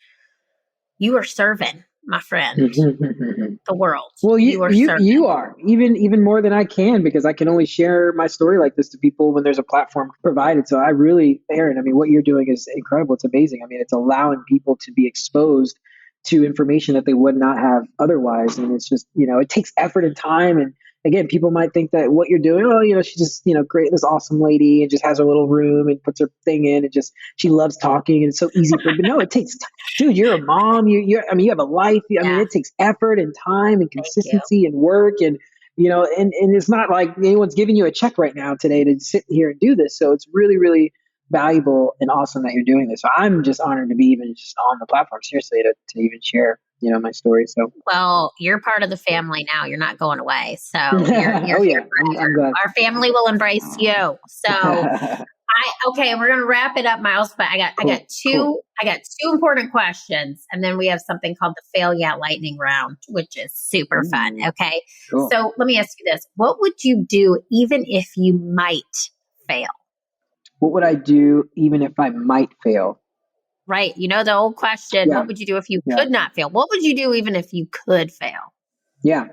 you are serving, my friend, the world.
Well,
you are serving.
you are even more than I can, because I can only share my story like this to people when there's a platform provided. So I really, Aaron, I mean, what you're doing is incredible. It's amazing. I mean, it's allowing people to be exposed to information that they would not have otherwise. And it's just, it takes effort and time. And again, people might think that what you're doing, oh, she's just, great, this awesome lady, and just has her little room and puts her thing in, and just, she loves talking and it's so easy for her. But no, it takes, dude, you're a mom, you have a life. I mean, it takes effort and time and consistency and work, and, and it's not like anyone's giving you a check right now today to sit here and do this. So it's really, really valuable and awesome that you're doing this. So I'm just honored to be even just on the platform, seriously, to even share my story. So,
well, you're part of the family now. You're not going away. So you're here forever. Our family will embrace you. So okay, we're gonna wrap it up, Myles. But I got two important questions, and then we have something called the Fail Yeah Lightning Round, which is super fun. Okay, cool. So let me ask you this: what would you do even if you might fail?
What would I do even if I might fail?
Right. The old question, what would you do if you could not fail? What would you do even if you could fail?
Yeah.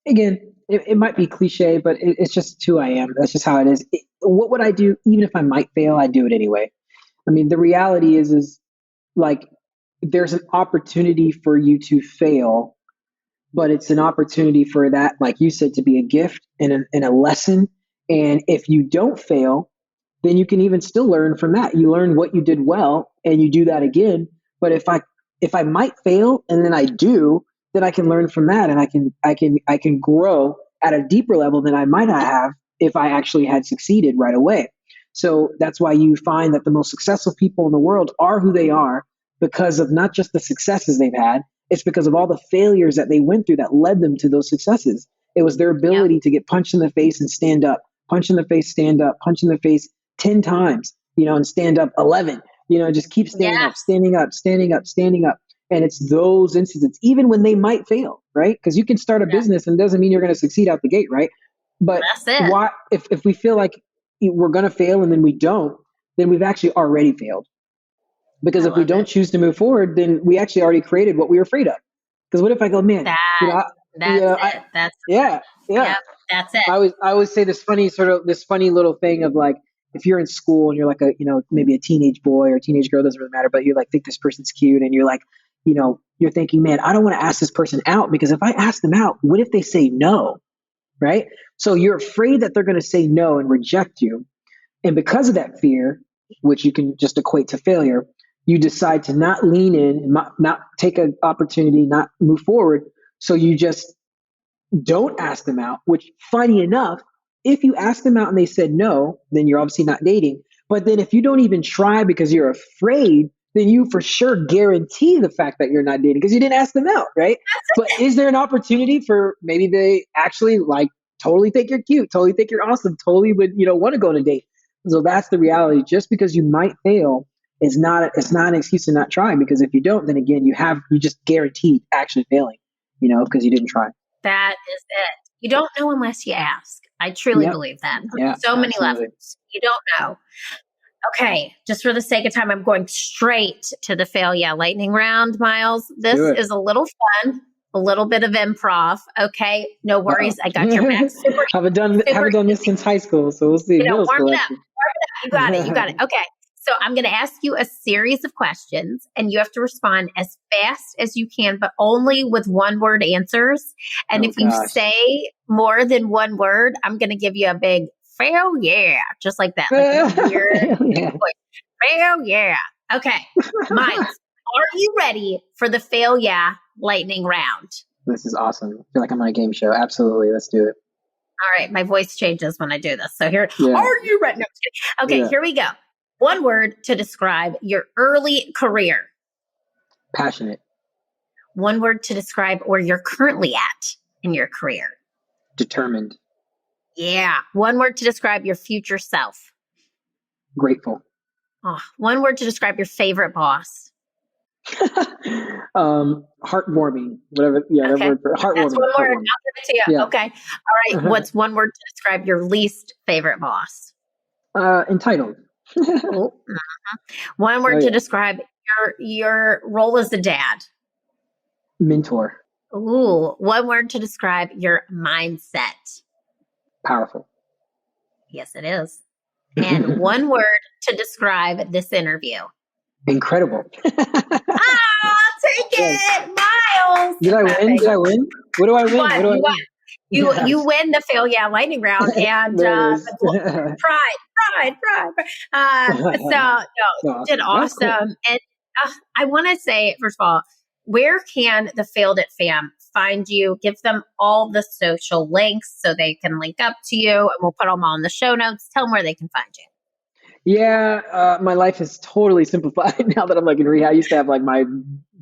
Again, it might be cliche, but it's just who I am. That's just how it is. What would I do even if I might fail? I'd do it anyway. I mean, the reality is like, there's an opportunity for you to fail, but it's an opportunity for that, like you said, to be a gift and a lesson. And if you don't fail, then you can even still learn from that. You learn what you did well and you do that again. But if I might fail and then I do, then I can learn from that, and I can grow at a deeper level than I might not have if I actually had succeeded right away. So that's why you find that the most successful people in the world are who they are, because of not just the successes they've had, it's because of all the failures that they went through that led them to those successes. It was their ability to get punched in the face and stand up, punch in the face, stand up, punch in the face 10 times, and stand up 11, just keep standing up, standing up, standing up, standing up. And it's those instances, even when they might fail, right? Because you can start a business and it doesn't mean you're going to succeed out the gate, right? But why, if we feel like we're going to fail and then we don't, then we've actually already failed. Because if we don't choose to move forward, then we actually already created what we were afraid of. Because what if I go, man, that's it. I always say this funny little thing of like, if you're in school and you're like maybe a teenage boy or a teenage girl, doesn't really matter, but you like think this person's cute, and you're like, you're thinking, man, I don't want to ask this person out, because if I ask them out, what if they say no? Right? So you're afraid that they're going to say no and reject you. And because of that fear, which you can just equate to failure, you decide to not lean in, not take an opportunity, not move forward. So you just don't ask them out, which, funny enough, if you ask them out and they said no, then you're obviously not dating. But then if you don't even try because you're afraid, then you for sure guarantee the fact that you're not dating because you didn't ask them out, right? But is there an opportunity for maybe they actually like totally think you're cute, totally think you're awesome, totally would, want to go on a date? So that's the reality. Just because you might fail is it's not an excuse to not try, because if you don't, then again, you just guaranteed actually failing, because you didn't try.
That is it. You don't know unless you ask. I truly believe that. So many levels. You don't know. Okay, just for the sake of time, I'm going straight to the Fail Yeah Lightning Round, Myles. This is a little fun, a little bit of improv. Okay, no worries. I got your back.
Haven't done this since high school, so we'll see.
Warm it up. You got it. Okay. So I'm going to ask you a series of questions, and you have to respond as fast as you can, but only with one-word answers. And if you say more than one word, I'm going to give you a big fail yeah, just like that. Like a weird fail yeah. Okay, Myles, are you ready for the Fail Yeah Lightning Round?
This is awesome. I feel like I'm on a game show. Absolutely. Let's do it.
All right. My voice changes when I do this. So here, are you ready? No, okay, here we go. One word to describe your early career.
Passionate.
One word to describe where you're currently at in your career.
Determined.
Yeah. One word to describe your future self.
Grateful.
One word to describe your favorite boss.
Heartwarming, whatever. Yeah, that
Okay.
word for heartwarming.
That's one word. I'll
Heartwarming.
give it to you.
Yeah.
Okay. All right. What's one word to describe your least favorite boss?
Entitled.
Ooh. One word to describe your role as a dad.
Mentor.
Ooh. One word to describe your mindset.
Powerful.
Yes, it is. And one word to describe this interview.
Incredible.
Take it, Myles.
Did I win? Did I win? What do I win? What do I win?
You win the Fail Yeah lightning round, and pride. So you did awesome. Cool. And I want to say, first of all, where can the Failed It fam find you? Give them all the social links so they can link up to you, and we'll put them all in the show notes. Tell them where they can find you.
Yeah, my life is totally simplified now that I'm like in rehab. I used to have like my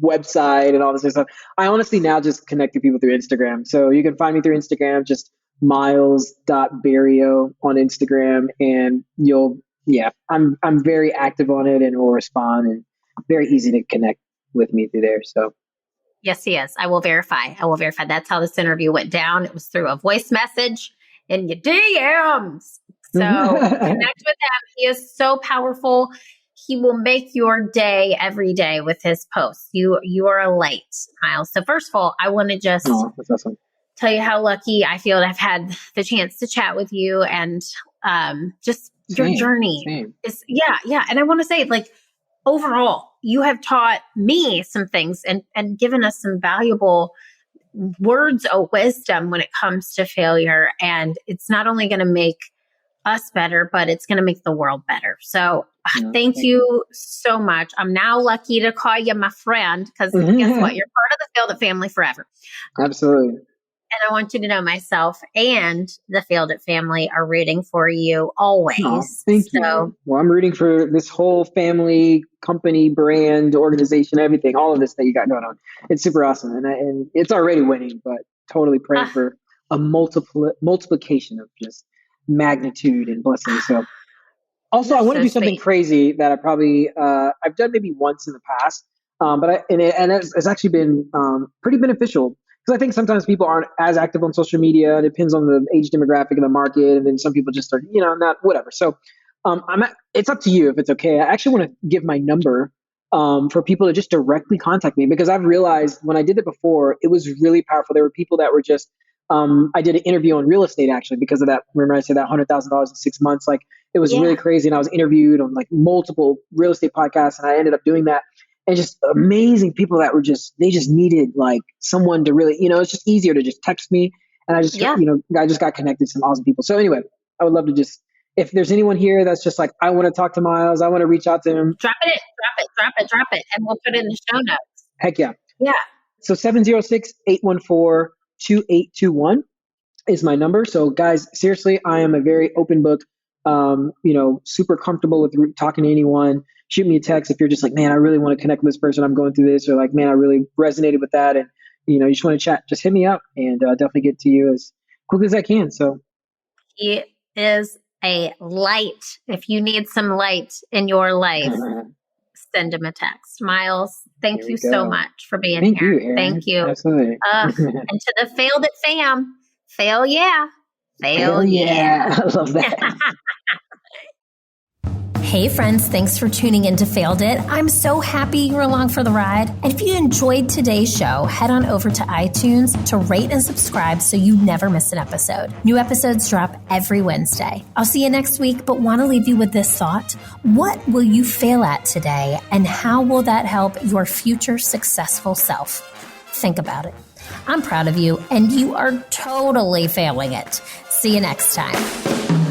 website and all this stuff. I honestly now just connect to people through Instagram. So you can find me through Instagram, just Myles.Berrio on Instagram, and I'm very active on it and will respond, and very easy to connect with me through there. So
yes, he is. I will verify. That's how this interview went down. It was through a voice message in your DMs. So connect with him. He is so powerful. He will make your day every day with his posts. You are a light, Myles. So first of all, I want to just
that's awesome.
Tell you how lucky I feel to have had the chance to chat with you, and just your journey is And I want to say, like, overall, you have taught me some things and given us some valuable words of wisdom when it comes to failure. And it's not only going to make us better, but it's going to make the world better. So thank you so much. I'm now lucky to call you my friend, because guess what? You're part of the Failed It family forever.
Absolutely.
And I want you to know myself and the Failed It family are rooting for you always.
Oh, thank you. Well, I'm rooting for this whole family, company, brand, organization, everything, all of this that you got going on. It's super awesome. And it's already winning, but totally praying for a multiplication of just magnitude and blessing. So also, I want to do something crazy that I probably I've done maybe once in the past, but it's actually been pretty beneficial, because I think sometimes people aren't as active on social media. It depends on the age demographic of the market, and then some people just are not whatever. So it's up to you if it's okay. I actually want to give my number for people to just directly contact me, because I've realized when I did it before, it was really powerful. There were people that were just I did an interview on real estate actually because of that. Remember I said that $100,000 in 6 months? Like, it was really crazy. And I was interviewed on like multiple real estate podcasts, and I ended up doing that. And just amazing people that were they just needed like someone to really, it's just easier to just text me. And I just, I just got connected to some awesome people. So anyway, I would love to just, if there's anyone here that's just like, I want to talk to Myles, I want to reach out to him.
Drop it. And we'll put it in the show notes.
Heck yeah.
Yeah.
So 706-814-2821 is my number. So guys, seriously, I am a very open book, super comfortable with talking to anyone. Shoot me a text if you're just like, man, I really want to connect with this person. I'm going through this, or like, man, I really resonated with that. And, you just want to chat, just hit me up, and definitely get to you as quickly as I can. So
he is a light. If you need some light in your life, send him a text. Myles, thank you so much for being here. Thank you.
Absolutely.
And to the Failed It fam, fail yeah. Fail yeah.
I love that.
Hey friends, thanks for tuning in to Failed It. I'm so happy you're along for the ride. And if you enjoyed today's show, head on over to iTunes to rate and subscribe so you never miss an episode. New episodes drop every Wednesday. I'll see you next week, but want to leave you with this thought. What will you fail at today, and how will that help your future successful self? Think about it. I'm proud of you, and you are totally failing it. See you next time.